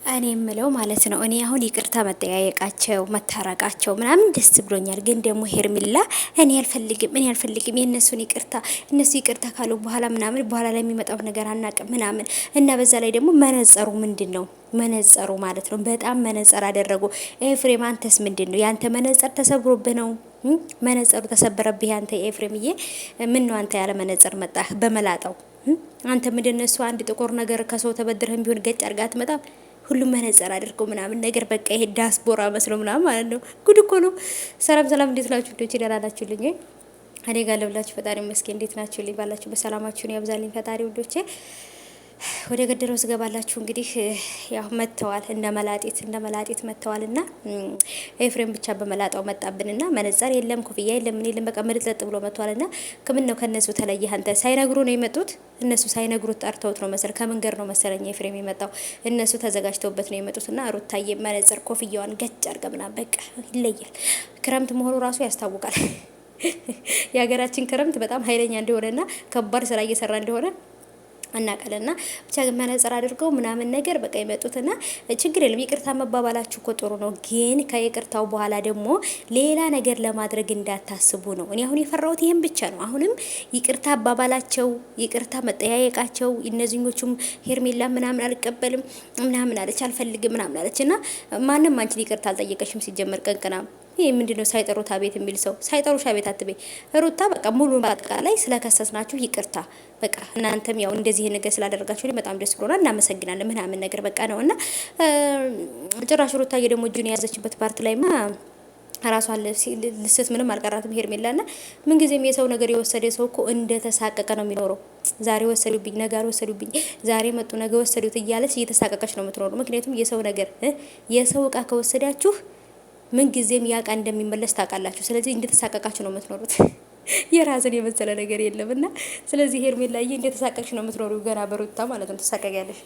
እኔ የምለው ማለት ነው እኔ አሁን ይቅርታ መጠያየቃቸው መታረቃቸው ምናምን ደስ ብሎኛል። ግን ደግሞ ሄርሚላ እኔ አልፈልግም የእነሱን ይቅርታ። እነሱ ይቅርታ ካሉ በኋላ ምናምን በኋላ ላይ የሚመጣው ነገር አናቅም ምናምን እና በዛ ላይ ደግሞ መነጸሩ ምንድን ነው? መነጸሩ ማለት ነው በጣም መነጸር አደረጉ። ኤፍሬም አንተስ ምንድን ነው ያንተ መነጸር ተሰብሮብህ ነው? መነጸሩ ተሰበረብህ ያንተ ኤፍሬምዬ። ምን ነው አንተ ያለ መነጸር መጣህ በመላጣው? አንተ ምንድን ነው እሱ አንድ ጥቁር ነገር ከሰው ተበድረህም ቢሆን ገጭ አርጋ አትመጣም? ሁሉም መነጽር አድርገው ምናምን ነገር በቃ ይሄ ዳስፖራ መስሎ ምናምን ማለት ነው። ጉድ እኮ ነው። ሰላም ሰላም፣ እንዴት ናችሁ? እንዴት ይደላላችሁልኝ? እኔ ጋር ለብላችሁ ፈጣሪ መስኪን እንዴት ናችሁልኝ? ባላችሁ በሰላማችሁን ያብዛልኝ ፈጣሪ ውዶቼ። ወደ ገደለው ስገባላችሁ እንግዲህ ያው መጥተዋል እንደ መላጢት መጥተዋልና ኤፍሬም ብቻ በመላጣው መጣብንና መነጽር የለም ኮፍያ የለም ምን የለም በቃ ምርጥለጥ ብሎ መጥተዋልና ከምን ነው ከነሱ ተለየህ አንተ? ሳይነግሩ ነው የመጡት እነሱ ሳይነግሩት ጠርተውት ነው መሰል ከመንገር ነው መሰለኝ ኤፍሬም የመጣው። እነሱ ተዘጋጅተውበት ነው የመጡትና ሩታዬ መነጽር ኮፍያዋን ገጭ አርገ ምናምን በቃ ይለያል። ክረምት መሆኑ ራሱ ያስታውቃል። የሀገራችን ክረምት በጣም ኃይለኛ እንደሆነና ከባድ ስራ እየሰራ እንደሆነ እናቀለና ብቻ መነጽር አድርገው ምናምን ነገር በቃ ይመጡትና ችግር የለም ይቅርታ መባባላችሁ እኮ ጥሩ ነው። ግን ከይቅርታው በኋላ ደግሞ ሌላ ነገር ለማድረግ እንዳታስቡ ነው። እኔ አሁን የፈራሁት ይሄን ብቻ ነው። አሁንም ይቅርታ አባባላቸው ይቅርታ መጠያየቃቸው እነዚህኞቹም ሄርሜላ ምናምን አልቀበልም ምናምን አለች አልፈልግም ምናምን አለችና ማንም አንቺን ይቅርታ አልጠየቀሽም ሲጀመር ቀንቅና ይሄ ምንድነው? ሳይጠሩት አቤት የሚል ሰው ሳይጠሩሽ አቤት አትበይ ሩታ። በቃ ሙሉ በአጠቃላይ ስለከሰስናችሁ ይቅርታ በቃ እናንተም ያው እንደዚህ ነገር ስላደረጋችሁ በጣም ደስ ብሎናል እናመሰግናለን ምናምን ነገር በቃ ነውና ጭራሽ ሩታዬ ደግሞ እጁን የያዘችበት ፓርት ላይማ ራሷን ልስት ምንም አልቀራትም ሄርሜላና። ምን ጊዜም የሰው ነገር የወሰደ ሰው እኮ እንደተሳቀቀ ነው የሚኖረው። ዛሬ ወሰዱብኝ፣ ነገ ወሰዱብኝ፣ ዛሬ መጡ፣ ነገ ወሰዱት እያለች እየተሳቀቀች ነው የምትኖረው። ምክንያቱም የሰው ነገር የሰው እቃ ከወሰዳችሁ ምን ጊዜም ያ እቃ እንደሚመለስ ታውቃላችሁ። ስለዚህ እንደተሳቀቃችሁ ነው የምትኖሩት። የራስን የመሰለ ነገር የለምና ስለዚህ ሄርሜላዬ እንደተሳቀቅሽ ነው የምትኖሩ ገና በሩታ ማለት ነው። ተሳቀቂያለሽ